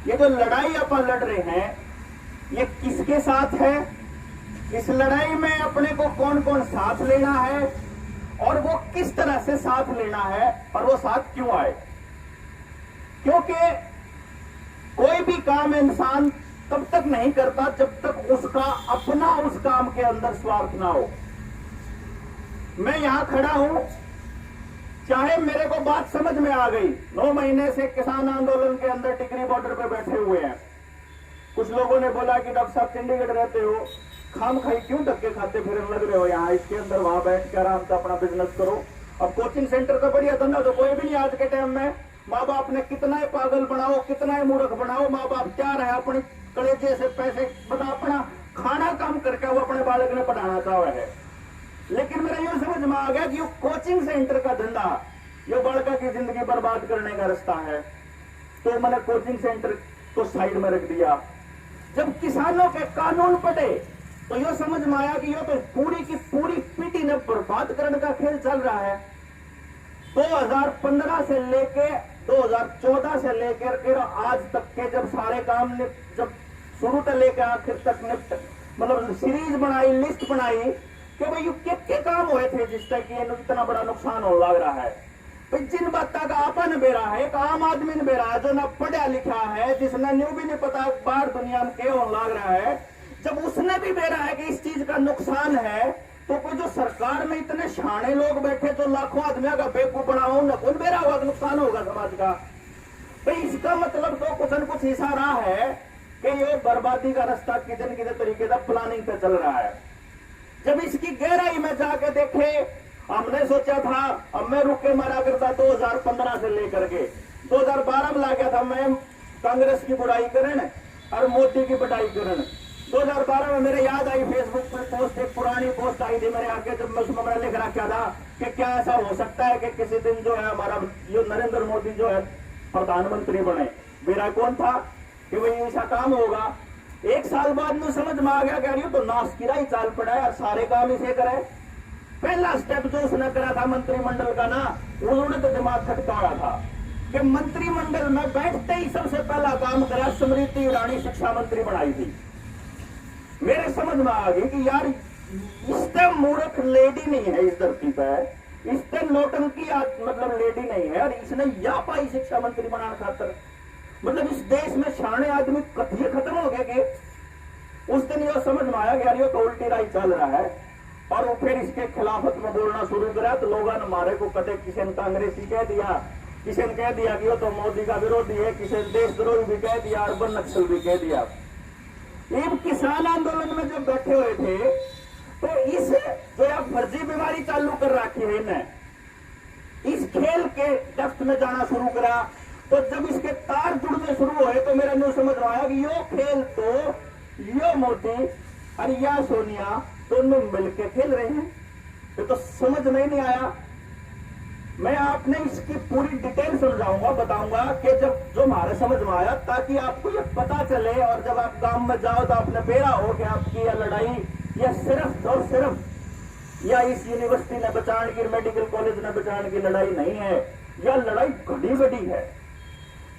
ये जो लड़ाई अपन लड़ रहे हैं ये किसके साथ है, इस लड़ाई में अपने को कौन कौन साथ लेना है और वो किस तरह से साथ लेना है और वो साथ क्यों आए। क्योंकि कोई भी काम इंसान तब तक नहीं करता जब तक उसका अपना उस काम के अंदर स्वार्थ ना हो। मैं यहां खड़ा हूं, चाहे मेरे को बात समझ में आ गई, 9 महीने से किसान आंदोलन के अंदर टिकरी बॉर्डर पे बैठे हुए हैं। कुछ लोगों ने बोला कि डॉक्टर साहब चंडीगढ़ रहते हो, खाम खाई क्यों धक्के खाते फिर लग रहे हो यहाँ, इसके अंदर वहां बैठ के आराम से अपना बिजनेस करो। अब कोचिंग सेंटर का बढ़िया धंधा तो कोई भी नहीं आज के टाइम में। माँ बाप ने कितना ही पागल बनाओ, कितना ही मूर्ख बनाओ, माँ बाप क्या रहे अपने कलेजे से पैसे बता अपना खाना काम करके वो अपने बालक ने पढ़ाना चाह है। लेकिन मेरा यूं समझ में आ गया कि कोचिंग सेंटर का धंधा ये बालका की जिंदगी बर्बाद करने का रास्ता है, तो मैंने कोचिंग सेंटर को साइड में रख दिया। जब किसानों के कानून पढ़े तो ये समझ में आया कि ये तो पूरी की पूरी पीढ़ी ने बर्बाद करने का खेल चल रहा है। 2015 से लेके 2014 से लेकर आज तक के जब सारे काम जब शुरू से लेकर आखिर तक मतलब सीरीज बनाई, लिस्ट बनाई कि भाई क्या काम हुए थे जिससे कि इतना बड़ा नुकसान होने लग रहा है। तो जिन बातों का आपन बेरा है, एक आम आदमी ने बेरा है जो ना पढ़ा लिखा है, जिसने न्यू भी नहीं पता बाहर दुनिया में क्या होने लग रहा है, जब उसने भी बेरा है कि इस चीज का नुकसान है, तो कोई जो सरकार में इतने शाणे लोग बैठे जो लाखों आदमियों का बेवकूफ बनाओ न कौन बेरा हुआ नुकसान होगा समाज का। भाई इसका मतलब तो कुछ न कुछ इशारा है कि ये बर्बादी का रास्ता किधर किधर तरीके का प्लानिंग पे चल रहा है। जब इसकी गहराई में जाके देखे, हमने सोचा था अब मैं रुक के मरा करता 2015 से लेकर के 2012 में ला गया था मैं कांग्रेस की बुराई करने और मोदी की बटाई करने। 2012 में मेरे याद आई फेसबुक पर पोस्ट, एक पुरानी पोस्ट आई थी मेरे आगे, जब मैं उसमें मैंने लिख रखा था कि क्या ऐसा हो सकता है कि किसी दिन जो है हमारा जो नरेंद्र मोदी जो है प्रधानमंत्री बने। मेरा कौन था कि भाई ऐसा काम होगा। 1 साल बाद में समझ में आ गया कि तो नासकिरा ही चाल पड़ा है और सारे काम इसे करे। पहला स्टेप जो उसने करा था मंत्रिमंडल का ना, उन्होंने तो दिमाग खटकाया था कि मंत्रिमंडल में बैठते ही सबसे पहला काम करा स्मृति ईरानी शिक्षा मंत्री बनाई थी। मेरे समझ में आ गई कि यार इससे मूर्ख लेडी नहीं है इस धरती पर, इससे नौटंकी मतलब लेडी नहीं है और इसने या पाई शिक्षा मंत्री बनाने खातर। मतलब इस देश में शाणे आदमी कथिए खत्म हो गए कि उस दिन यह समझ में आया कि यार ये तो उल्टी राय चल रहा है और वो फिर इसके खिलाफत में बोलना शुरू करा। तो लोगों ने मारे को कदे किसी ने कांग्रेसी कह दिया, किसी ने कह दिया कि वो तो मोदी का विरोधी है, किसी ने देशद्रोही भी कह दिया, अर्बन नक्सल भी कह दिया। इन किसान आंदोलन में जब बैठे हुए थे तो इस जो आप फर्जी बीमारी चालू कर रखी है इन्हें, इस खेल के डेप्थ में जाना शुरू करा। तो जब इसके तार जुड़ने शुरू हुए तो मेरा न्यू समझ में आया कि यो खेल तो यो मोदी और या सोनिया दोनों मिलकर खेल रहे हैं। ये तो समझ में नहीं आया। मैं आपने इसकी पूरी डिटेल समझाऊंगा, बताऊंगा कि जब जो हमारे समझ में आया, ताकि आपको ये पता चले और जब आप काम में जाओ तो आपने बेरा हो कि आपकी यह लड़ाई या सिर्फ और सिर्फ या इस यूनिवर्सिटी ने बचाने की, मेडिकल कॉलेज ने बचाने की लड़ाई नहीं है, यह लड़ाई घड़ी बड़ी है।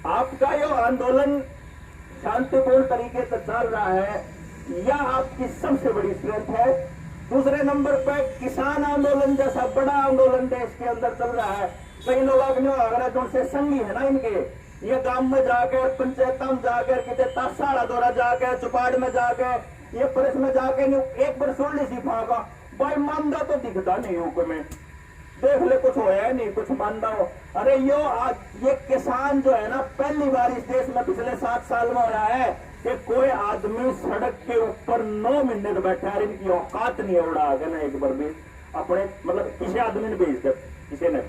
आपका यह आंदोलन शांतिपूर्ण तरीके से चल रहा है, यह आपकी सबसे बड़ी स्ट्रेंथ है। दूसरे नंबर पर किसान आंदोलन जैसा बड़ा आंदोलन देश के अंदर चल रहा है। कई लोग अगर जो से संगी है ना इनके, ये गांव में जाकर, पंचायत में जाकर, कितने तासाड़ा दौरा जाकर, चुपाड़ में जाकर, ये प्रेस में जाकर एक बार सुन ली सी भागा भाई मानदा तो दिखता नहीं हो कोई, में देख ले कुछ होया नहीं, कुछ मानदा हो। अरे यो आज ये किसान जो है ना, पहली बार इस देश में पिछले 7 साल में हो रहा है कि कोई आदमी सड़क के ऊपर 9 मिनट बैठा है। इनकी औकात नहीं उड़ा आगे ना एक बार भी अपने मतलब किसी आदमी ने भेज कर किसी ने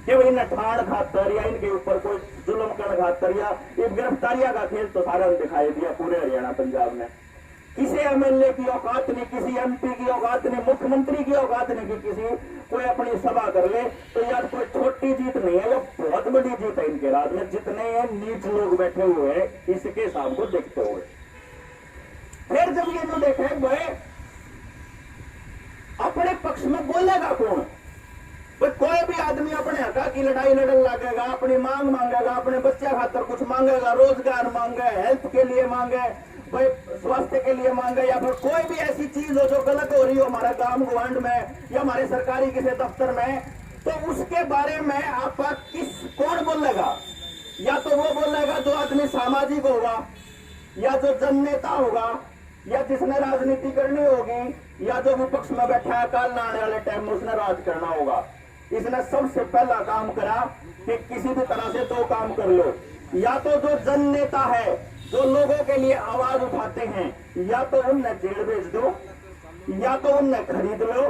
कि भाई नठान खातर या इनके ऊपर कोई जुल्म कर खातर या एक गिरफ्तारियां का खेल तो सारा दिखाई दिया पूरे हरियाणा पंजाब में। किसी एमएलए की औकात नहीं, किसी एमपी की औकात नहीं, मुख्यमंत्री की औकात नहीं कि किसी कोई अपनी सभा कर ले। तो यार कोई छोटी जीत नहीं है, यह बहुत बड़ी जीत है इनके राज में। जितने नीच लोग बैठे हुए हैं इसके हिसाब को देखते हुए, फिर जब ये लोग देखे भाई अपने पक्ष में बोलेगा कौन, कोई भी आदमी अपने हक की लड़ाई लड़न लगेगा, अपनी मांग मांगेगा, अपने बच्चे खातर कुछ मांगेगा, रोजगार मांगे, हेल्थ के लिए मांगे, भाई स्वास्थ्य के लिए मांगे, या फिर कोई भी ऐसी चीज हो जो गलत हो रही हो हमारे गांव गवांड में या हमारे सरकारी किसी दफ्तर में, तो उसके बारे में आप कौन बोलेगा? या तो वो बोलेगा जो आदमी सामाजिक होगा, या जो जननेता होगा, या जिसने राजनीति करनी होगी, या जो विपक्ष में बैठा है काल आने वाले टाइम में उसने राज करना होगा। इसने सबसे पहला काम करा कि किसी भी तरह से दो काम कर लो, या तो जो जननेता है जो लोगों के लिए आवाज उठाते हैं, या तो उन्हें जेल भेज दो, या तो उन्हें खरीद लो,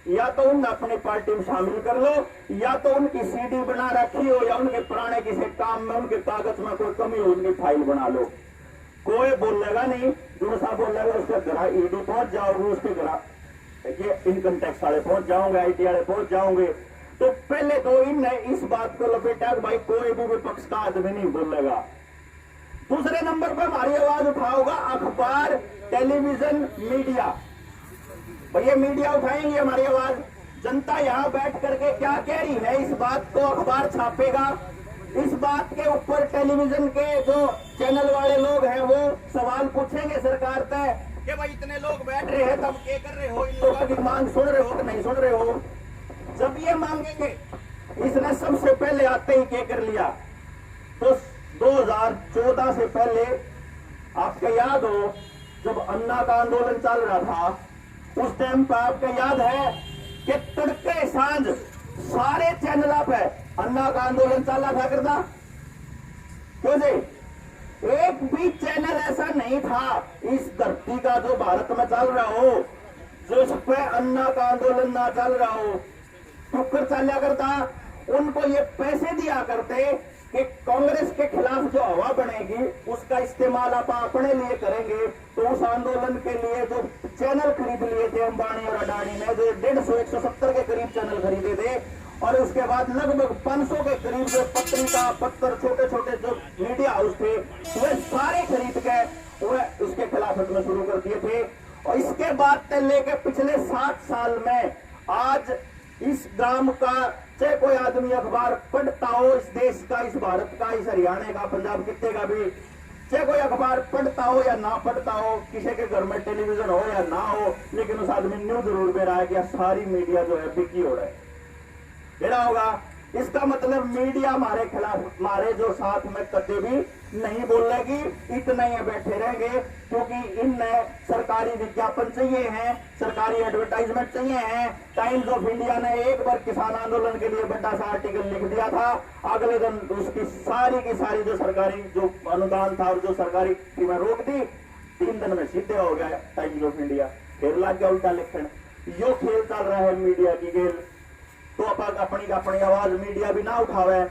या तो उन्हें अपनी पार्टी में शामिल कर लो, या तो उनकी सीडी बना रखी हो, या उनके पुराने किसी काम में उनके कागज में कोई कमी हो उनकी फाइल बना लो। कोई बोलेगा नहीं, जो सा बोलेगा उसके घर ईडी पहुंच जाओगे, उसके घर ये इनकम टैक्स वाले पहुंच जाओगे, IT वाले पहुंच जाओगे। तो पहले तो इनने इस बात को लपेटा कि भाई कोई भी विपक्ष का आदमी नहीं बोलेगा। दूसरे नंबर पर हमारी आवाज उठाओगा अखबार, टेलीविजन, मीडिया। भैया मीडिया उठाएंगे हमारी आवाज। जनता यहाँ बैठ करके क्या कह रही है इस बात को अखबार छापेगा। इस बात के ऊपर टेलीविजन के जो चैनल वाले लोग हैं वो सवाल पूछेंगे सरकार से कि भाई इतने लोग बैठ रहे हैं, तब क्या कर रहे हो, इन लोगों की मांग सुन रहे हो कि नहीं सुन रहे हो। जब ये मांगेंगे, इसने सबसे पहले आते ही क्या कर लिया, तो 2014 से पहले आपको याद हो जब अन्ना का आंदोलन चल रहा था, उस टाइम पर आपको याद है कि तड़के सांझ सारे चैनल पे अन्ना का आंदोलन चल रहा था करता क्यों जी? एक भी चैनल ऐसा नहीं था इस धरती का जो भारत में चल रहा हो जो सब पे अन्ना का आंदोलन ना चल रहा हो। टुक्कर चला करता, उनको ये पैसे दिया करते कि कांग्रेस के खिलाफ जो हवा बनेगी उसका इस्तेमाल आप अपने लिए करेंगे। तो उस आंदोलन के लिए जो चैनल खरीद लिए थे अंबानी और अडानी ने, जो 150-170 के करीब चैनल खरीदे थे, और उसके बाद लगभग 500 के करीब जो पत्रिका पत्र छोटे छोटे जो मीडिया हाउस थे वे सारे खरीद के वह उसके खिलाफ हटना शुरू कर दिए थे। और इसके बाद से लेकर पिछले 7 साल में आज इस गांव का चाहे कोई आदमी अखबार पढ़ता हो, इस देश का, इस भारत का, इस हरियाणा का, पंजाब कितने का भी, चाहे कोई अखबार पढ़ता हो या ना पढ़ता हो, किसी के घर में टेलीविजन हो या ना हो, लेकिन उस आदमी न्यूज जरूर दे रहा है कि सारी मीडिया जो है बिकी हो रहा है, देना होगा। इसका मतलब मीडिया हमारे खिलाफ, हमारे जो साथ में कभी भी नहीं बोलेगी, इतना ही बैठे रहेंगे, क्योंकि इनमें सरकारी विज्ञापन चाहिए हैं, सरकारी एडवर्टाइजमेंट चाहिए हैं। टाइम्स ऑफ इंडिया ने एक बार किसान आंदोलन के लिए बड़ा सा आर्टिकल लिख दिया था, अगले दिन उसकी सारी की सारी जो सरकारी जो अनुदान था और जो सरकारी कीमत रोक दी, 3 दिन में सीधे हो गया टाइम्स ऑफ इंडिया, फिर लग गया उल्टा लिखने। यो खेल चल रहा है मीडिया की खेल। तो अपनी अपनी आवाज मीडिया भी ना उठावे,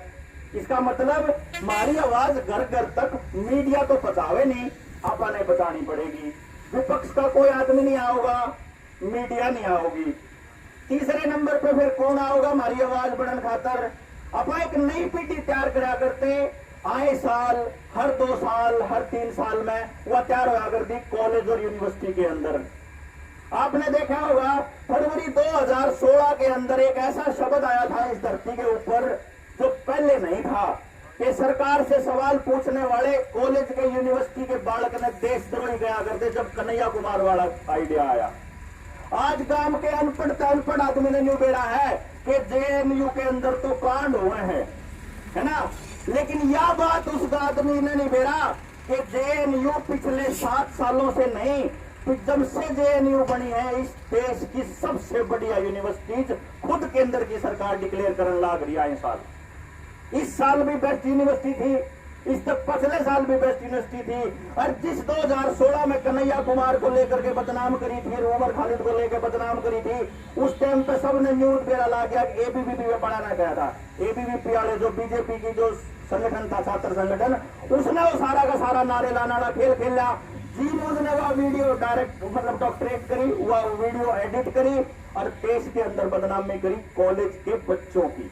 इसका मतलब हमारी आवाज घर घर तक मीडिया तो पहुंचावे नहीं, अपने बचानी पड़ेगी। विपक्ष का कोई आदमी नहीं आओगा, मीडिया नहीं आओगी। तीसरे नंबर पे फिर कौन आओगा हमारी आवाज बढ़न खातर? आप एक नई पीढ़ी तैयार करा करते, आए साल, हर 2 साल, हर 3 साल में वह तैयार होया करती कॉलेज और यूनिवर्सिटी के अंदर। आपने देखा होगा फरवरी 2016 के अंदर एक ऐसा शब्द आया था इस धरती के ऊपर जो पहले नहीं था, कि सरकार से सवाल पूछने वाले कॉलेज के यूनिवर्सिटी के बालक ने देशद्रोही गया करते, जब कन्हैया कुमार वाला आइडिया आया। आज गांव के अनपढ़ आदमी ने न्यू बेड़ा है कि JNU के अंदर तो कांड हुए हैं, है ना, लेकिन यह बात उस आदमी ने नहीं बेड़ा कि JNU पिछले 7 सालों से नहीं, जब से JNU बनी है इस देश की सबसे बढ़िया यूनिवर्सिटीज खुद केंद्र की सरकार डिक्लेयर करने लग रही है। इस साल भी बेस्ट यूनिवर्सिटी थी, इस तक पिछले साल भी बेस्ट यूनिवर्सिटी थी। और जिस 2016 में कन्हैया कुमार को लेकर के बदनाम करी थी, उमर खालिद को लेकर बदनाम करी थी, उस टाइम पे सबने न्यूज बेरा ला गया कि ABVP में बढ़ाना गया था। ABVP वाले जो बीजेपी की जो संगठन था, छात्र संगठन, उसने वो सारा का सारा नारे लाना खेल खेला। जी न्यूज ने वह वीडियो डायरेक्ट मतलब डॉक्टरेट करी, वह वीडियो एडिट करी और देश के अंदर बदनामी करी कॉलेज के बच्चों की,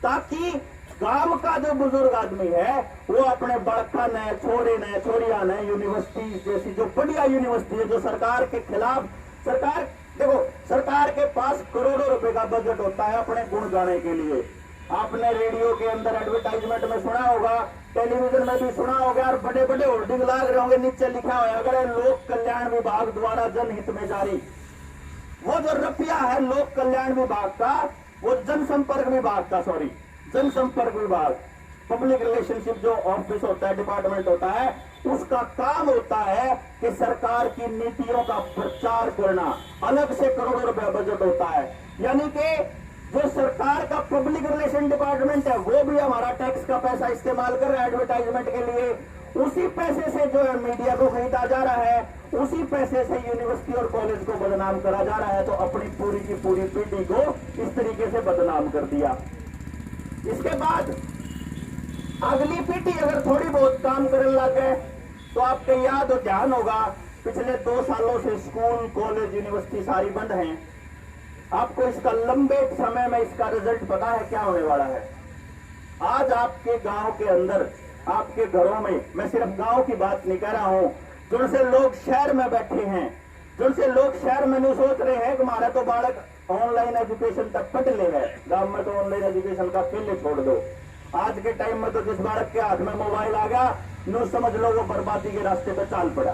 ताकि गांव का जो बुजुर्ग आदमी है वो अपने बड़का ने, छोरे ने, छोरिया ने यूनिवर्सिटी जैसी जो बढ़िया यूनिवर्सिटी है जो सरकार के खिलाफ, सरकार देखो सरकार के पास करोड़ों रुपए का बजट होता है अपने गुण गाने के लिए। आपने रेडियो के अंदर एडवर्टाइजमेंट में सुना होगा, टेलीविजन में भी सुना होगा, और बड़े बड़े होर्डिंग लाग रहे होंगे, नीचे लिखा हुआ है अगर लोक कल्याण विभाग द्वारा जनहित में जारी। वो जो रुपया है लोक कल्याण विभाग का, वो जनसंपर्क विभाग का, सॉरी जनसंपर्क विभाग, पब्लिक रिलेशनशिप जो ऑफिस होता है, डिपार्टमेंट होता है, उसका काम होता है कि सरकार की नीतियों का प्रचार करना। अलग से करोड़ों रुपया बजट होता है। यानी कि जो सरकार का पब्लिक रिलेशन डिपार्टमेंट है वो भी हमारा टैक्स का पैसा इस्तेमाल कर रहा है एडवर्टाइजमेंट के लिए। उसी पैसे से जो है मीडिया को खरीदा जा रहा है, उसी पैसे से यूनिवर्सिटी और कॉलेज को बदनाम करा जा रहा है। तो अपनी पूरी की पूरी पीढ़ी को इस तरीके से बदनाम कर दिया। इसके बाद अगली पीढ़ी अगर थोड़ी बहुत काम करने लग गए तो आपके याद और ध्यान होगा, पिछले 2 सालों से स्कूल कॉलेज यूनिवर्सिटी सारी बंद हैं। आपको इसका लंबे समय में इसका रिजल्ट पता है क्या होने वाला है। आज आपके गांव के अंदर, आपके घरों में, मैं सिर्फ गांव की बात नहीं कर रहा हूं, जिनसे लोग शहर में बैठे हैं, जिनसे लोग शहर में नहीं सोच रहे हैं कि हमारा तो बालक ऑनलाइन एजुकेशन तक पढ़ ले है, गांव में तो ऑनलाइन एजुकेशन का खेल छोड़ दो। आज के टाइम में तो जिस बालक के हाथ में मोबाइल आ गया, न्यू समझ लो वो बर्बादी के रास्ते पर चाल पड़ा।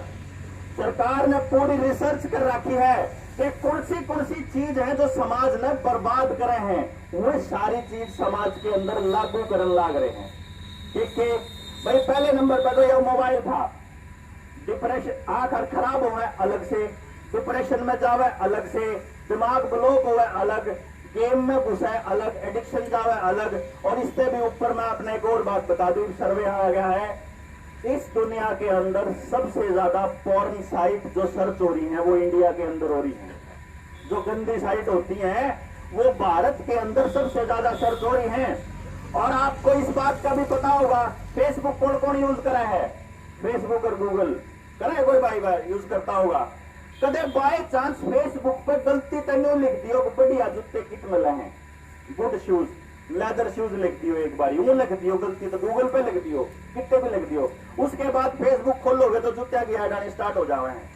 सरकार ने पूरी रिसर्च कर रखी है कि कौन सी चीज है जो समाज ने बर्बाद करे हैं, वो सारी चीज समाज के अंदर लागू करने लग रहे हैं। ठीक है भाई, पहले नंबर पर तो यह मोबाइल था। डिप्रेशन, आंख खराब हुआ अलग से, डिप्रेशन में जावे अलग से, दिमाग ब्लॉक हुआ अलग, गेम में घुसा है अलग, एडिक्शन जावे अलग। और इससे भी ऊपर मैं अपने एक और बात बता दूं, सर्वे आ गया है, इस दुनिया के अंदर सबसे ज्यादा पॉर्न साइट जो सर्च हो रही है वो इंडिया के अंदर हो रही है। जो गंदी साइट होती हैं वो भारत के अंदर सबसे ज्यादा सर्च हो रही हैं। और आपको इस बात का भी पता होगा, फेसबुक कौन कौन यूज करा है, फेसबुक और गूगल करे कोई भाई यूज करता होगा। कदे बाय चांस फेसबुक पे गलती तेन लिख दियो बढ़िया जूते किट मिले हैं, गुड शूज, लेदर शूज लिख दियो, एक बार यूं लिख दियो गलती तो गूगल पे लिख दियो, कितने भी लिख दियो, उसके बाद फेसबुक खोलोगे तो जूतिया की ऐड आनी स्टार्ट हो जावे हैं।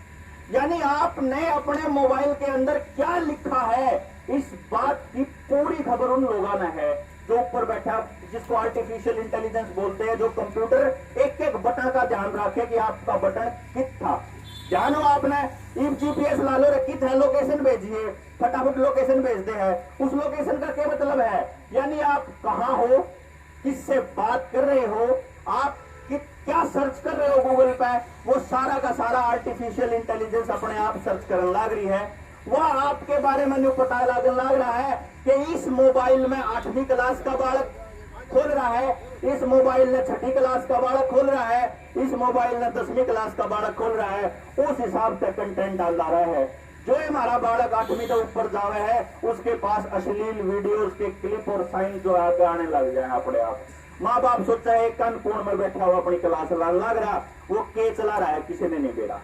यानी आपने अपने मोबाइल के अंदर क्या लिखा है, इस बात की पूरी खबर उन लोगों ने है जो ऊपर बैठा, जिसको आर्टिफिशियल इंटेलिजेंस बोलते हैं, जो कंप्यूटर एक एक बटन का ध्यान रखे कि आपका बटन कित था। ध्यान हो आपने जीपीएस ला लो, कित है लोकेशन भेजिए, फटाफट लोकेशन भेजते हैं। उस लोकेशन का क्या मतलब है, यानी आप कहां हो, किससे बात कर रहे हो, आप क्या सर्च कर रहे हो गूगल पे, वो सारा का सारा आर्टिफिशियल इंटेलिजेंस अपने आप सर्च करने लग रही है। वह आपके बारे में नहीं पता लग रहा है कि इस मोबाइल में 8वीं क्लास का बालक खोल रहा है, इस मोबाइल ने 6ठी क्लास का बालक खोल रहा है, इस मोबाइल ने 10वीं क्लास का बालक खोल रहा है। उस हिसाब से कंटेंट डाल रहा है। जो हमारा बालक 8वीं से ऊपर जावे है, उसके पास अश्लील वीडियोस के क्लिप और साइन जो आगे आने लग जाए अपने आप। माँ बाप सोचा है कान कोण में बैठा हुआ अपनी क्लास लग रहा, वो के चला रहा है, किसी ने नहीं बेड़ा,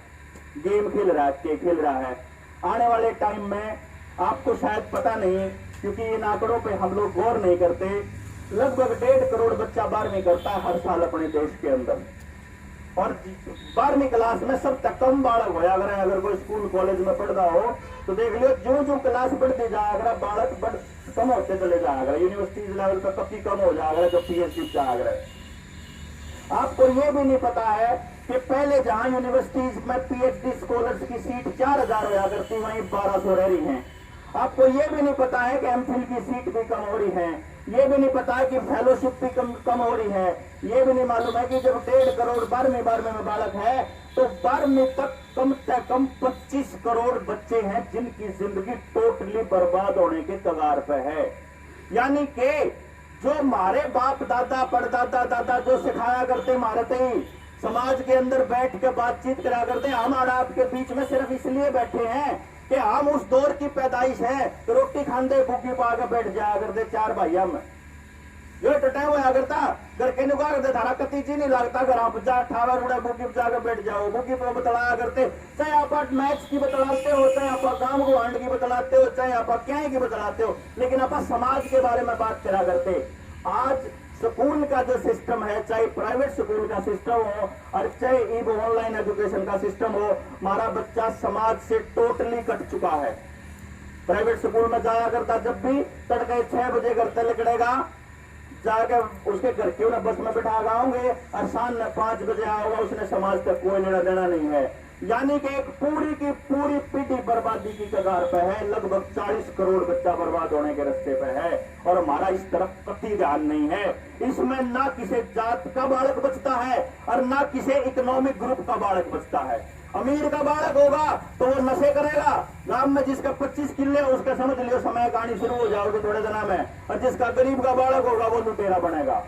गेम खेल रहा है, के खेल रहा है। आने वाले टाइम में आपको शायद पता नहीं, क्योंकि इन आंकड़ों पे हम लोग गौर नहीं करते, लगभग 1.5 करोड़ बच्चा 12वीं करता है हर साल अपने देश के अंदर। और 12वीं क्लास में सब तक कम बालक होया अगर कोई स्कूल कॉलेज में पढ़ रहा हो तो देख लियो, जो क्लास बढ़ती जाएगा बालक कम होते चले जाएगा, यूनिवर्सिटी लेवल पर कभी कम हो जाएगा जब पीएचडी जाएगा। आपको ये भी नहीं पता है कि पहले जहां यूनिवर्सिटीज में पीएचडी स्कॉलर्स की सीट 4000 होया करती, वहीं 1200 रह रही हैं। आपको ये भी नहीं पता है कि एमफिल की सीट भी कम हो रही है, ये भी नहीं पता है कि फेलोशिप भी कम हो रही है, ये भी नहीं मालूम है कि जब 1.5 करोड़ 12वीं में बालक है तो 12वीं तक कम से कम 25 करोड़ बच्चे हैं जिनकी जिंदगी टोटली बर्बाद होने के कगार पे है। यानी कि जो हमारे बाप दादा परदादा दादा जो सिखाया करते मारते ही समाज के अंदर बैठ के बातचीत करा करते, हम और आपके बीच में सिर्फ इसलिए बैठे हैं कि हम उस दौर की पैदाइश है तो रोटी खांदे भूखी पा के बैठ जाया करते 4 भाई हम जो टटाए हुआ करता घर के नुका करते, धारा कतीची नहीं लगता, घर आप जा ठावर उड़ा भूखी जाकर बैठ जाओ, भूखी पे बतलाया करते, चाहे आप मैच की बतलाते हो, चाहे आप गांव को हांड की बतलाते हो, चाहे आप क्या की बतलाते हो, लेकिन आप समाज के बारे में बात करा करते। आज स्कूल का जो सिस्टम है, चाहे प्राइवेट स्कूल का सिस्टम हो और चाहे ऑनलाइन एजुकेशन का सिस्टम हो, हमारा बच्चा समाज से टोटली कट चुका है। प्राइवेट स्कूल में जाया करता, जब भी तड़के 6 बजे घर से निकलेगा, जाके उसके घर क्यों ना बस में बिठा गाओगे और शाम में 5 बजे आओगा, उसने समाज तक कोई लेना देना नहीं है। यानी कि एक पूरी की पूरी पीढ़ी बर्बादी की कगार पे है। लगभग 40 करोड़ बच्चा बर्बाद होने के रास्ते पे है और हमारा इस तरफ कतई ध्यान नहीं है। इसमें ना किसी जात का बालक बचता है और ना किसी इकोनॉमिक ग्रुप का बालक बचता है। अमीर का बालक होगा तो वो नशे करेगा, गांव में जिसका 25 किले उसका समझ लियो समय कहानी शुरू हो जाओगे थोड़े दिनों में, और जिसका गरीब का बालक होगा वो लुटेरा बनेगा।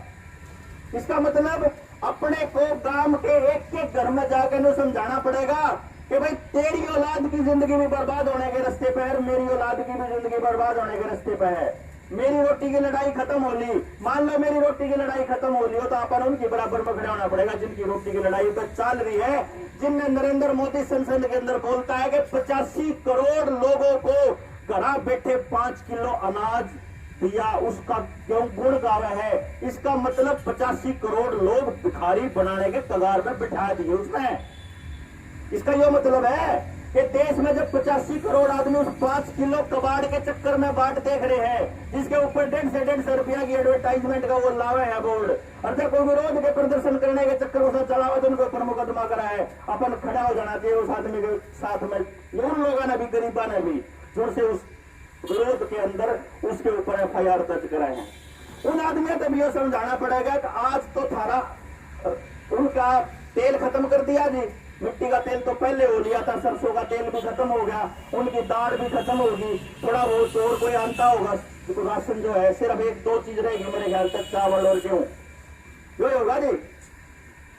इसका मतलब अपने को गांव के एक घर में जाकर न समझाना पड़ेगा कि भाई तेरी औलाद की जिंदगी भी बर्बाद होने के रास्ते पे है, मेरी औलाद की भी जिंदगी बर्बाद होने के रास्ते पे है। मेरी रोटी की लड़ाई खत्म हो ली, मान लो मेरी रोटी की लड़ाई खत्म हो ली हो तो अपन उनकी बराबर में खड़े होना पड़ेगा जिनकी रोटी की लड़ाई तो चल रही है। जिनने नरेंद्र मोदी संसद के अंदर बोलता है कि 85 करोड़ लोगों को घर बैठे 5 किलो अनाज दिया, उसका क्यों गुण गावे है। इसका मतलब 85 करोड़ लोग भिखारी बनाने के कगार में बिठा दिए उसने। इसका यह मतलब है कि देश में जब 85 करोड़ आदमी उस 5 किलो कबाड़ के चक्कर में बाट देख रहे हैं, जिसके ऊपर 150 रुपया की एडवर्टाइजमेंट का वो लावे है बोर्ड, और जब कोई विरोध के प्रदर्शन करने के चक्कर में चलावा तो उनको ऊपर मुकदमा करा है। अपन खड़ा हो जाना चाहिए उस आदमी के साथ में, उन लोगों ने भी, गरीबा ने भी, जो से उस विरोध के अंदर उसके ऊपर FIR दर्ज कराए हैं। उन आदमियों को भी यह समझाना पड़ेगा कि आज तो थारा उनका तेल खत्म कर दिया जी, मिट्टी का तेल तो पहले हो लिया था, सरसों का तेल भी खत्म हो गया, उनकी दाल भी खत्म होगी, थोड़ा बहुत और कोई आता होगा राशन जो है, सिर्फ 1-2 चीज रहेगी मेरे ख्याल तक, चावल और गेहूं, जो होगा जी,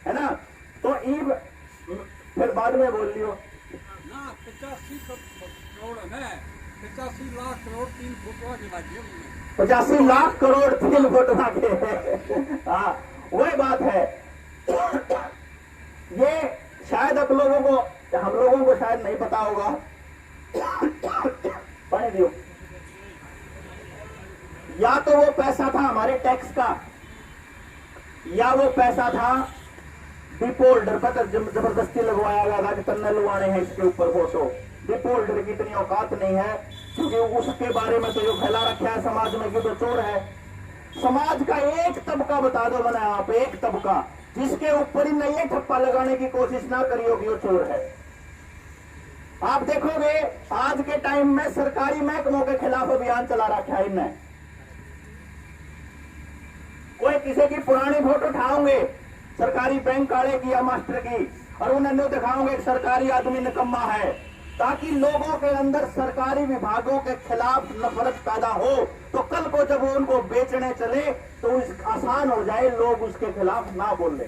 है ना। तो ईब फिर बाद में बोल लियो ना 85 करोड़ है, 85 लाख करोड़ 3 फुटवा के लगे, 85 लाख करोड़ 3 फुटवा के। हाँ वही बात है। ये शायद आप लोगों को, हम लोगों को शायद नहीं पता होगा, पानी दियो, या तो वो पैसा था हमारे टैक्स का, या वो पैसा था डिपो होल्डर पर जबरदस्ती लगवाया गया था कि तन्ने लगवाने हैं इसके ऊपर फोटो। डिपो होल्डर की इतनी औकात नहीं है, क्योंकि उसके बारे में तो जो फैला रखा है समाज में कि तो चोर है। समाज का एक तबका बता दो मैंने आप, एक तबका जिसके ऊपर ही नहीं ठप्पा लगाने की कोशिश ना करियो कि वो चोर है। आप देखोगे आज के टाइम में सरकारी महकमों के खिलाफ अभियान चला रखा है इनने। कोई किसी की पुरानी फोटो उठाओगे सरकारी बैंक वाले की या मास्टर की, और उन्हें दिखाओगे एक सरकारी आदमी निकम्मा है, ताकि लोगों के अंदर सरकारी विभागों के खिलाफ नफरत पैदा हो, तो कल को जब वो उनको बेचने चले तो आसान हो जाए, लोग उसके खिलाफ ना बोले।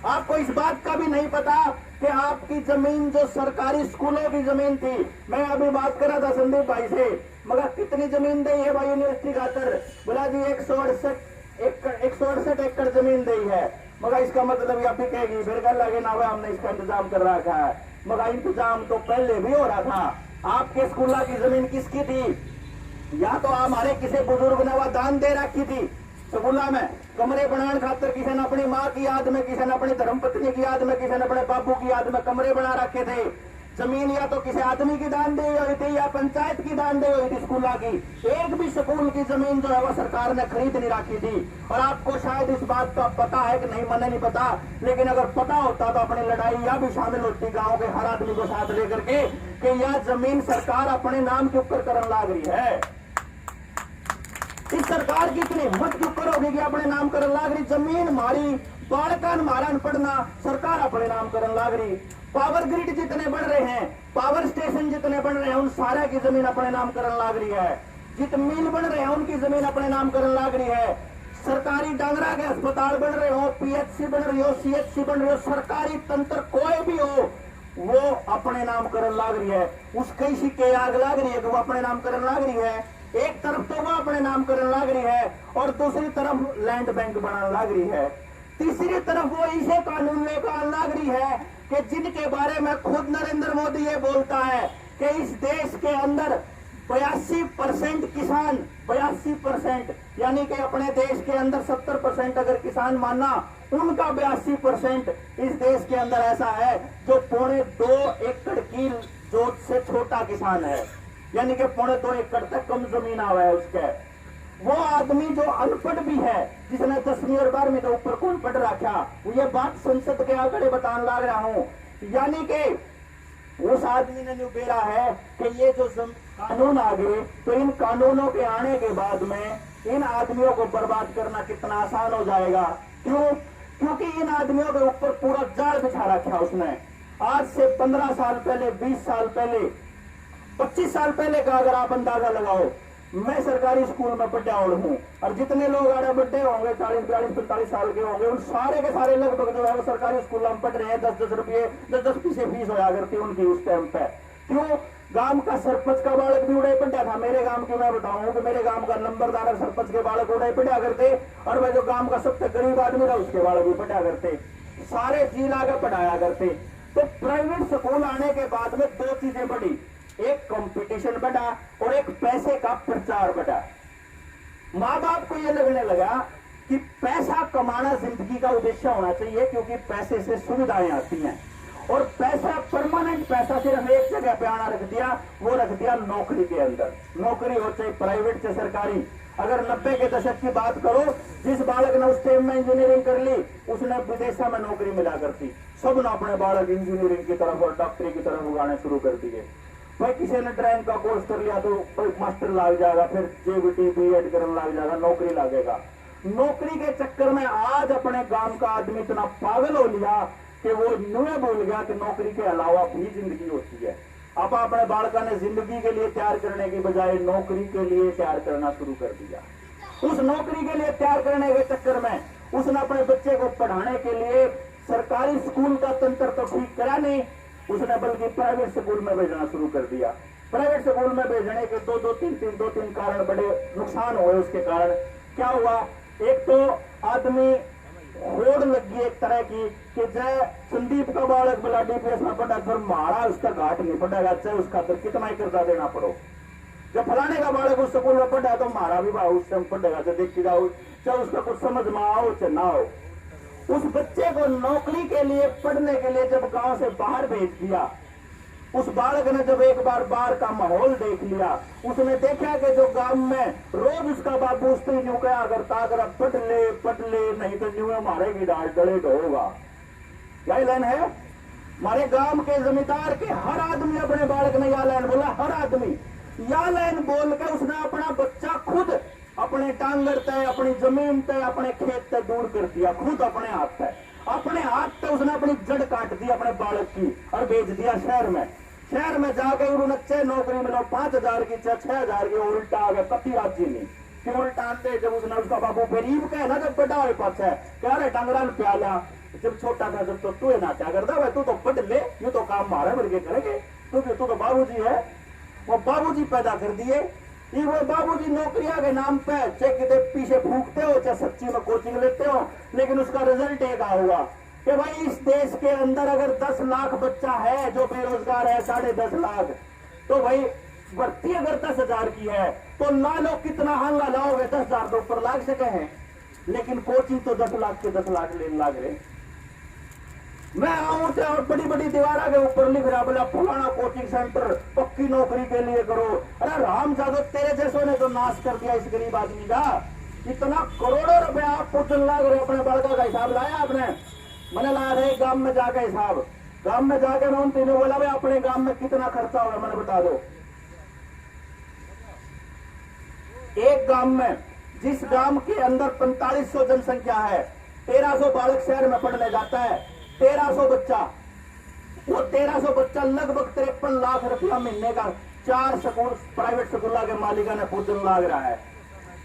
आपको इस बात का भी नहीं पता कि आपकी जमीन जो सरकारी स्कूलों की जमीन थी, मैं अभी बात कर रहा था संदीप भाई से, मगर कितनी जमीन दी है भाई यूनिवर्सिटी खातर, बोला जी 168 एकड़ जमीन दी है, मगर इसका मतलब यह बिकेगी, फिर कर लगे ना हमने इसका इंतजाम कर रखा है, मगर इंतजाम तो पहले भी हो रहा था। आपके स्कूल की जमीन किसकी थी? या तो हमारे किसी बुजुर्ग ने वह दान दे रखी थी, स्कूला में कमरे बनाने खातर किसी ने अपनी माँ की याद में, किसी ने अपनी धर्मपत्नी की याद में, किसी ने अपने बापू की याद में कमरे बना रखे थे। जमीन या तो किसी आदमी की दान दी हुई थी या पंचायत की दान दी हुई थी स्कूला की। एक भी स्कूल की जमीन जो है वह सरकार ने खरीद नहीं रखी थी। और आपको शायद इस बात का पता है कि नहीं, मैंने नहीं पता, लेकिन अगर पता होता तो अपनी लड़ाई या भी शामिल होती गांव के हर आदमी को साथ लेकर के कि यह जमीन सरकार अपने नाम के ऊपर करने लग रही है। इस सरकार की इतनी हिम्मत के ऊपर होगी कि अपने नाम करने लग रही, जमीन मारी, बालकान मारन पड़ना, सरकार अपने नाम करने लग रही। पावर ग्रिड जितने बढ़ रहे हैं, पावर स्टेशन जितने बन रहे हैं, उन सारे की जमीन अपने नाम करने लग रही है। जितने मिल बन रहे हैं उनकी जमीन अपने नाम करने लग रही है। सरकारी डांगरा के अस्पताल बन रहे हो, PHC बन रही हो, CHC बन रही हो, सरकारी तंत्र कोई भी हो, वो अपने नाम करने लग रही है। उसके सिक्के आग लग रही है कि वो अपने नाम करने लग रही है। एक तरफ तो वो अपने नाम करने लग रही है और दूसरी तरफ लैंड बैंक बनाने लग रही है। तीसरी तरफ वो इसे कानून लेकर लग रही है कि जिनके बारे में खुद नरेंद्र मोदी ये बोलता है कि इस देश के अंदर 82% किसान, 82%, यानी कि अपने देश के अंदर 70% अगर किसान मानना, उनका 82% इस देश के अंदर ऐसा है जो 2.25 एकड़ की जोत से छोटा किसान है। यानी कि 2.25 एकड़ तक कम जमीन आवा है उसके। वो आदमी जो अनपढ़ भी है, जिसने 10वीं और 12वीं के ऊपर कौन पढ़ रखा, वो ये बात संसद के आंकड़े बताने लग रहा हूं। यानी कि उस आदमी ने जो बेरा है कि ये जो कानून आ गए, तो इन कानूनों के आने के बाद में इन आदमियों को बर्बाद करना कितना आसान हो जाएगा। क्यों? क्योंकि इन आदमियों के ऊपर पूरा जाल बिछा रखा उसने। आज से 15 साल पहले, 20 साल पहले, 25 साल पहले का अगर आप अंदाजा लगाओ, मैं सरकारी स्कूल में पढ़ा हूं, और जितने लोग आड़े बड्डे होंगे 40, 42, 45 साल के होंगे, उन सारे के सारे लगभग जो है वो सरकारी स्कूल में पढ़ रहे हैं। 10-10 रुपये, 10-10 पैसे फीस होया करती उनकी उस टाइम पे। क्यों? गांव का सरपंच का बालक भी उड़े पढ़ा था। मेरे गांव की मैं बताऊं कि मेरे गांव का नंबरदार सरपंच के बालक उड़े पढ़ा करते, और वह जो गांव का सबसे गरीब आदमी था उसके बालक भी पढ़ा करते। सारे जी लाकर पढ़ाया करते। तो प्राइवेट स्कूल आने के बाद में दो चीजें बढ़ी, एक कंपटीशन बढ़ा और एक पैसे का प्रचार बढ़ा। माँ बाप को यह लगने लगा कि पैसा कमाना जिंदगी का उद्देश्य होना चाहिए, क्योंकि पैसे से सुविधाएं आती हैं, और पैसा परमानेंट पैसा सिर्फ एक जगह पे आना रख दिया, वो रख दिया नौकरी के अंदर। नौकरी हो चाहे प्राइवेट चाहे सरकारी। अगर 90 के दशक की बात करो, जिस बालक ने उस टाइम में इंजीनियरिंग कर ली, उसने विदेशा में नौकरी मिला करती। सब ने अपने बालक इंजीनियरिंग की तरफ और डॉक्टरी की तरफ उगाने शुरू कर दिए। भाई किसी ने ड्राइंग का कोर्स कर लिया तो मास्टर लग जाएगा, फिर जेबीटी बीएड करने लग जाएगा, नौकरी लगेगा। नौकरी के चक्कर में आज अपने गांव का आदमी इतना पागल हो लिया कि वो नुए भूल गया कि नौकरी के अलावा भी जिंदगी होती है। अब अपने बालका ने जिंदगी के लिए तैयार करने की बजाय नौकरी के लिए तैयार करना शुरू कर दिया। उस नौकरी के लिए तैयार करने के चक्कर में उसने अपने बच्चे को पढ़ाने के लिए सरकारी स्कूल का तंत्र तो ठीक करा नहीं, उसने बल्कि प्राइवेट स्कूल में भेजना शुरू कर दिया। प्राइवेट स्कूल में भेजने के दो तीन कारण, बड़े नुकसान हुए उसके कारण। क्या हुआ? एक तो आदमी होड़ लगी एक तरह की कि जय संदीप का बालक बोला डीपीएस में पढ़ा, फिर मारा उसका घाट नहीं पड़ेगा, चाहे उसका फिर कितना ही कर्जा देना पड़ो। जब फलाने का बालक उस स्कूल में पढ़ा तो मारा भी भाव उस टाइम पड़ेगा, चाहे देखी जाओ, चाहे उसका कुछ समझ में आओ चाहे ना हो। उस बच्चे को नौकरी के लिए, पढ़ने के लिए जब गांव से बाहर भेज दिया, उस बालक ने जब एक बार बाहर का माहौल देख लिया, उसने देखा कि जो गांव में रोज उसका बापू उस पर न्यू क्या करता, अगर पढ़ ले नहीं तो न्यू मारेगी डाल डले होगा। क्या लाइन है? हमारे गांव के जमींदार के हर आदमी अपने बालक ने यह लाइन बोला, हर आदमी यह लाइन बोल के उसने अपना बच्चा खुद अपने टांगर तय, अपनी जमीन तय, अपने खेत तय दूर कर दिया, खुद अपने हाथ तय, अपने हाथ तय उसने अपनी जड़ काट दी अपने बालक की और भेज दिया शहर में। शहर में जाकर उन्होंने चाहे नौकरी मिलो 5,000 की, चाहे 6,000 की, उल्टा आ गया, कति राजी नहीं। फिर उल्टा आते जब उसने उसका बाबू गरीब का है ना, जब बड़ा हो पास है क्या रे टांगरा प्याला, जब छोटा था जब तो तू ना क्या करता भाई, तू तो पढ़ ले, ये तो काम मारे मिलके करेंगे, तू तो बाबूजी है। वो बाबूजी पैदा कर दिए। ये वो बाबूजी नौकरियां के नाम पे चाहे कितने पीछे फूकते हो, चाहे सच्ची में कोचिंग लेते हो, लेकिन उसका रिजल्ट एक होगा कि भाई इस देश के अंदर अगर 10 लाख बच्चा है जो बेरोजगार है, 10.5 लाख, तो भाई भर्ती अगर 10,000 की है तो ला लो, कितना हंगा लाओगे? 10,000 तो ऊपर लाग सके हैं, लेकिन कोचिंग तो 10 लाख के 10 लाख लेने लाग रहे। मैं आऊं थे और बड़ी बड़ी दीवारों के ऊपर लिख रहा, बोला फलाना कोचिंग सेंटर पक्की नौकरी के लिए करो। अरे राम जादव, तेरे जैसों ने तो नाश कर दिया इस गरीब आदमी का। इतना करोड़ों रुपया आप पूछने लग रहे, अपने बालका का हिसाब लाया आपने? मैंने ला रहे गांव में जाके हिसाब, गांव में जाके मैं उन तीनों बोला भाई अपने गांव में कितना खर्चा होगा, मैंने बता दो। एक गांव में, जिस गांव के अंदर 4500 जनसंख्या है, 1300 बालक शहर में पढ़ने जाता है, 1300 बच्चा, वो 1300 बच्चा लगभग 53 लाख रुपया महीने का 4 स्कूल प्राइवेट स्कूलों के मालिका ने पूजन लाग रहा है।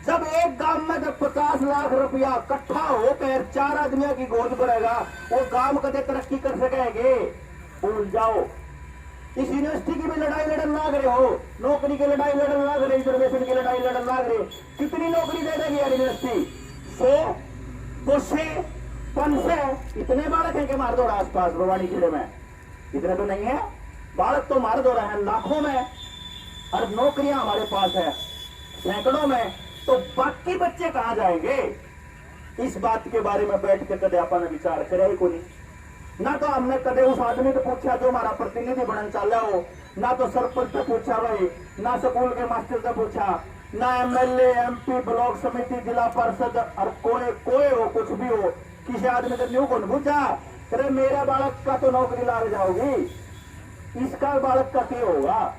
जब एक गांव में जब 50 लाख रुपया इकट्ठा होकर 4 आदमियों की गोद भरेगा, वो गांव कदे तरक्की कर सकेंगे? भूल जाओ। इस यूनिवर्सिटी की भी लड़ाई लड़न लाग रहे हो, नौकरी की लड़ाई लड़न लाग रहे, रिजर्वेशन की लड़ाई लड़न लाग रहे। कितनी नौकरी दे देगी यार यूनिवर्सिटी? 100, 200, 500? इतने बालक हैं कि मार दो आसपास भवानी जिले में? इतने तो नहीं है, बालक तो मार दो रहे हैं लाखों में, और नौकरियां हमारे पास है सैकड़ों में, तो बाकी बच्चे कहां जाएंगे? इस बात के बारे में बैठ के कदे अपन विचार करे ही को नहीं। ना तो हमने कदे उस आदमी को पूछा जो हमारा प्रतिनिधि बनन चाले हो, ना तो सरपंच से पूछा भाई, ना स्कूल के मास्टर से पूछा, ना एमएलए एमपी ब्लॉक समिति जिला परिषद और कोई हो कुछ भी हो, किसी आदमी से न्यू को पूछा अरे मेरे बालक का तो नौकरी लाग जाओगी, इसका बालक का क्या होगा।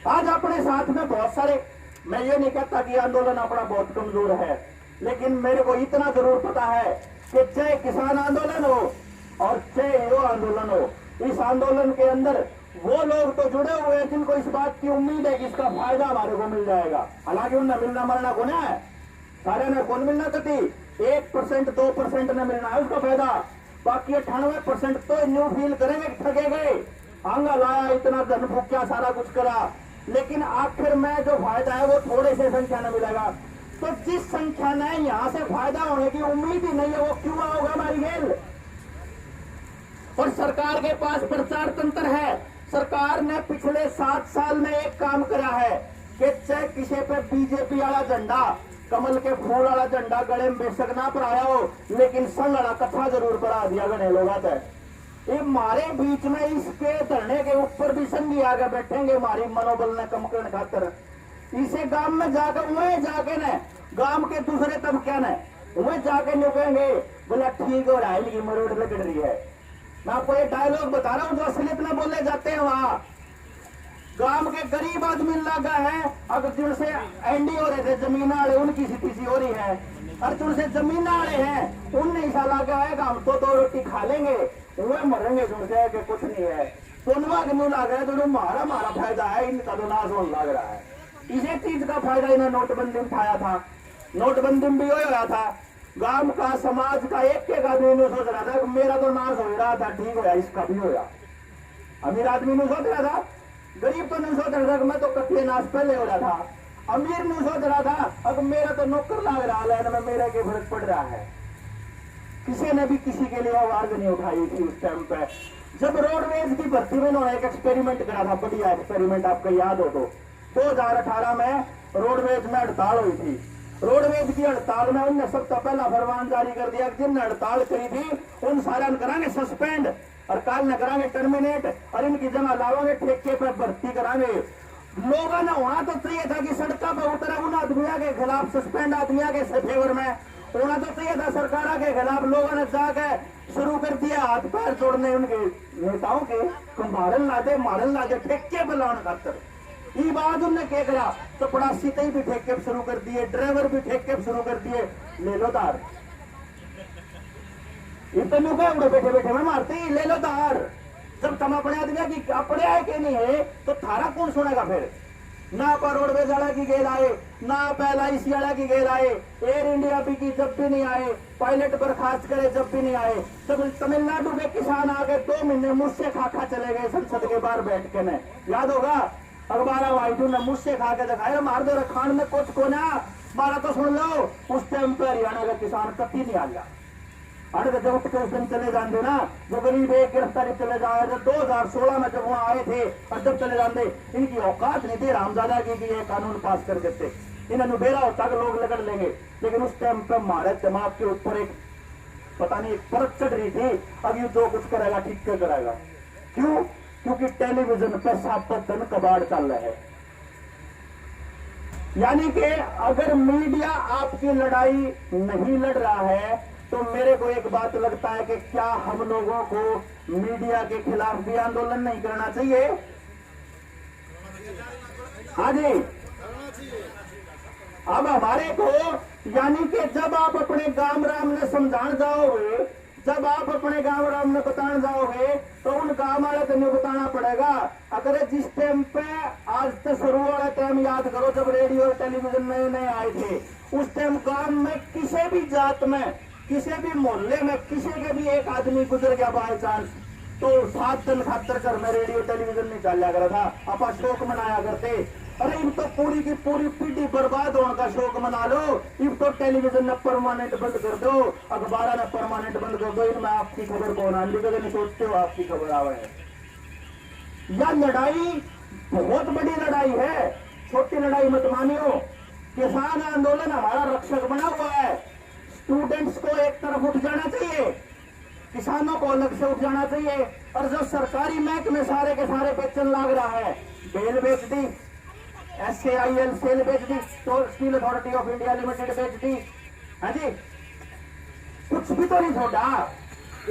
आज अपने साथ में बहुत सारे, मैं ये नहीं कहता कि आंदोलन अपना बहुत कमजोर है, लेकिन मेरे को इतना जरूर पता है कि चाहे किसान आंदोलन हो और चाहे युवा आंदोलन हो, इस आंदोलन के अंदर वो लोग तो जुड़े हुए हैं जिनको इस बात की उम्मीद है कि इसका फायदा हमारे को मिल जाएगा। हालांकि उन्हें मिलना मरना को ना है, सारे ने कौन मिलना कति 1% 2% ने मिलना है उसका फायदा, बाकी 98% तो न्यू फील करेंगे, ठगे गए, आंगा लाया, इतना धन फूक्या, सारा कुछ करा, लेकिन आखिर में जो फायदा है वो थोड़े से संख्या में मिलेगा। तो जिस संख्या ने यहां से फायदा होने की उम्मीद ही नहीं है वो क्यों होगा हमारी खेल। और सरकार के पास प्रचार तंत्र है, सरकार ने पिछले 7 साल में एक काम करा है कि चाहे किसी पे बीजेपी वाला झंडा, कमल के फूल वाला झंडा गले में बेशक ना पराया हो, लेकिन संग वाला कथा जरूर परा दिया गणे लोग आता है। ये हमारे बीच में इसके धरने के ऊपर भी संगी आगे बैठेंगे हमारी मनोबल ने कम करने खातर। इसे गांव में जाकर वहीं जाके न गांव के दूसरे तबके ने वहीं जाके नुकेंगे, बोला ठीक हो रहा है, इनकी मरोड़ लग रही है। मैं आपको ये डायलॉग बता रहा हूं जो असलियत में बोले जाते हैं। वहां गांव के गरीब आदमी लगा है, अगर जिनसे एंडी हो रहे थे जमीन वाले उनकी स्थिति हो रही है, और जिनसे जमीन वाले हैं उनने ऐसा लगा है कि हम तो 2 रोटी खा लेंगे, वह मरेंगे जिनसे कि कुछ नहीं है। सोनवा के मुंह लग रहा है तो हमारा फायदा है, इनका तो नाश होने लग रहा है। इसी चीज का फायदा इन्हें नोटबंदी उठाया था, नोटबंदी भी हो रहा था, गांव का समाज का एक आदमी ने सोच रहा था कि मेरा तो नाश हो रहा था, ठीक होया इसका भी होया। अमीर आदमी ने सोच रहा था, गरीब तो नहीं सोच रहा था कि मैं तो कत्ले नाश पहले हो रहा था, अमीर नहीं सोच रहा था अब मेरा तो नौकर लाग रहा है ना, मेरे के फर्क पड़ रहा है। किसी ने भी किसी के लिए आवाज नहीं उठाई थी उस टाइम पे। जब रोडवेज की भर्ती में उन्होंने एक एक्सपेरिमेंट करा था, बढ़िया एक्सपेरिमेंट, आपको याद हो तो 2018 में रोडवेज में हड़ताल हुई थी। रोडवेज की हड़ताल में उनने सबसे पहला फरमान जारी कर दिया कि जिनने हड़ताल करी थी उन सारे करांगे सस्पेंड और काल न करांगे टर्मिनेट और इनकी जगह लावांगे ठेके पर भर्ती करांगे। लोगों ने वहां तो चाहिए था कि सड़कों पर उतरा उन आदमियों के खिलाफ, सस्पेंड आदमियों के फेवर में होना तो चाहिए था सरकार के खिलाफ। लोगों ने जाके शुरू कर दिया हाथ पैर तोड़ने उनके नेताओं के, मारन ला दे ठेके पर लाने खातर। ये बात उनने क्या करा, तो पड़ासी तई भी ठेके शुरू कर दिए, ड्राइवर भी ठेके शुरू कर दिए, ले लो तार। इतने उड़े बैठे बैठे में मारते ही ले लो तार। जब तुम अपने आदमी की अपने आए के नहीं है तो थारा कौन सुनेगा फिर। ना पर रोडवेज वाला की गेल आए, ना पहला इसी वाला की गेल आए, एयर इंडिया भी की जब भी नहीं आए, पायलट बर्खास्त करे जब भी नहीं आए। तब तमिलनाडु के किसान आगे 2 महीने मुझसे खा चले गए संसद के बाहर बैठ के, ने याद होगा अखबार वाइटू ने मुझसे खा के दिखाया, मार दो खान में कुछ को ना मारा तो सुन लो। उस टाइम पर हरियाणा का किसान कति नहीं आ गया, अरे जब उठ के उस दिन चले जाते ना, जो गरीब एक गिरफ्तारी चले जाए, जब 2016 में जब वहां आए थे और जब चले जाते, इनकी औकात नहीं थी रामजादा की ये कानून पास कर देते, इन्हें बेरा होता कि लोग लगड़ लेंगे। लेकिन उस टाइम पर हमारे दिमाग के ऊपर एक पता नहीं एक परत चढ़ रही थी, अब ये जो कुछ करेगा ठीक कर करेगा। क्यों? क्योंकि टेलीविजन पे सातन कबाड़ चल रहा है। यानी कि अगर मीडिया आपकी लड़ाई नहीं लड़ रहा है तो मेरे को एक बात लगता है कि क्या हम लोगों को मीडिया के खिलाफ भी आंदोलन नहीं करना चाहिए? हाँ जी, अब हमारे को यानी कि जब आप अपने गांव राम ने समझान जाओगे, जब आप अपने गांव राम में बताने जाओगे तो उन गांव वाले तो नहीं बताना पड़ेगा। अगर जिस टाइम पे आज से शुरू वाला टाइम याद करो जब रेडियो और टेलीविजन में नहीं आए थे, उस टाइम गांव में किसी भी जात में, किसी भी मोहल्ले में किसी के भी एक आदमी गुजर गया बाय चांस तो 7 दिन खातर घर में रेडियो टेलीविजन नहीं चल करा था, आप शोक मनाया करते। अरे इन तो पूरी की पूरी पीढ़ी बर्बाद होने का शौक मना लो, इन तो टेलीविजन ने परमानेंट बंद कर दो, अखबार ने परमानेंट बंद कर दो, इनमें आपकी खबर कौन आ रही है? नहीं सोचते हो आपकी खबर आवे है। यह लड़ाई बहुत बड़ी लड़ाई है, छोटी लड़ाई मत मानियो। किसान आंदोलन हमारा रक्षक बना हुआ है। स्टूडेंट्स को एक तरफ उठ जाना चाहिए, किसानों को अलग से उठ जाना चाहिए। और जो सरकारी महकमे सारे के सारे बेचन लाग रहा है, बेल बेच दी, SAIL सेल बेच दी, steel authority of India limited बेच दी, है जी, कुछ भी तो नहीं छोड़ा।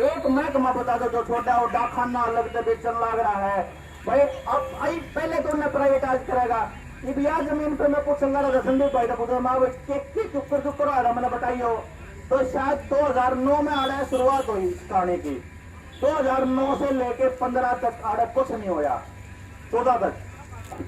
एक महकमा बता दो जो छोटा, वो डाकखाना अलग से बेचन लाग रहा है भाई। अब आई पहले तो उन्हें प्राइवेटाइज करेगा। ये बिया जमीन पे मैं पूछूंगा ना संदीप भाई तो पूछा माँ चुक्कर आ रहा मैंने बताइयो। तो शायद 2009 में आड़े शुरुआत हुई इस कहानी की। 2009 से लेके 15 तक आड़े कुछ नहीं होया, 14 तक।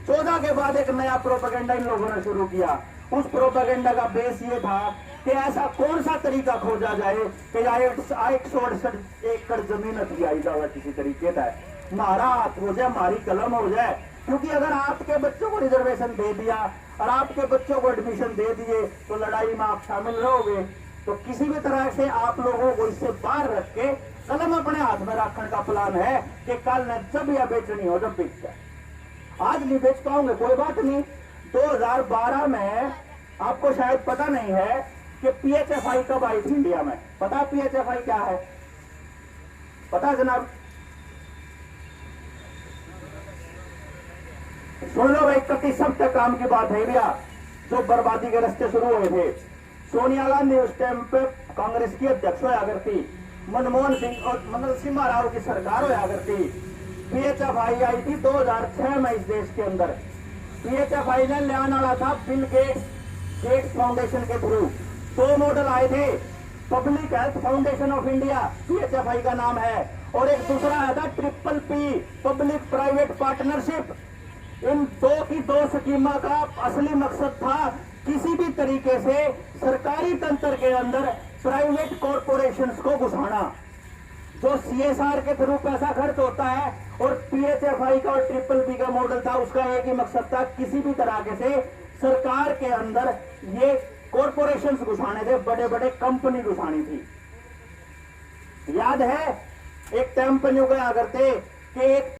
14 के बाद एक नया प्रोपेगेंडा इन लोगों ने शुरू किया। उस प्रोपेगेंडा का बेस ये था कि ऐसा कौन सा तरीका खोजा जाए कि 168 एकड़ जमीन हथियाई जाए किसी तरीके का, हमारा हाथ हो जाए, हमारी कलम हो जाए। क्योंकि अगर आपके बच्चों को रिजर्वेशन दे दिया और आपके बच्चों को एडमिशन दे दिए तो लड़ाई में आप शामिल रहोगे। तो किसी भी तरह से आप लोगों को इससे बाहर रख के कलम अपने हाथ में रखने का प्लान है कि कल न जब या बेचनी हो जब बेच जाए। आज नहीं बेच पाओगे कोई बात नहीं। 2012 में आपको शायद पता नहीं है कि PHFI कब आई थी इंडिया में। पता PHFI क्या है? पता जनाब? सुन लो भाई, 31 तक काम की बात है भैया। जो बर्बादी के रास्ते शुरू हुए थे, सोनिया गांधी उस टाइम पे कांग्रेस की अध्यक्ष होया करती, मनमोहन सिंह और नरसिम्हा राव की सरकार होया करती। PHFI आई थी 2006 में इस देश के अंदर। PHFI ने ले आने वाला था बिल गेट्स फाउंडेशन के थ्रू। 2 मॉडल आए थे, public health foundation of India PHFI का नाम है, और एक दूसरा आया था PPP, पब्लिक प्राइवेट पार्टनरशिप। इन 2 की 2 स्कीमा का असली मकसद था किसी भी तरीके से सरकारी तंत्र के अंदर प्राइवेट कॉरपोरेशंस को घुसाना। जो CSR के थ्रू पैसा खर्च होता है, और PHFI का और PPP का मॉडल था, उसका एक ही मकसद था किसी भी तरह से सरकार के अंदर ये कॉरपोरेशंस घुसाने थे, बड़े बड़े कंपनी घुसानी थी। याद है एक टाइम पर न्यू गया करते कि एक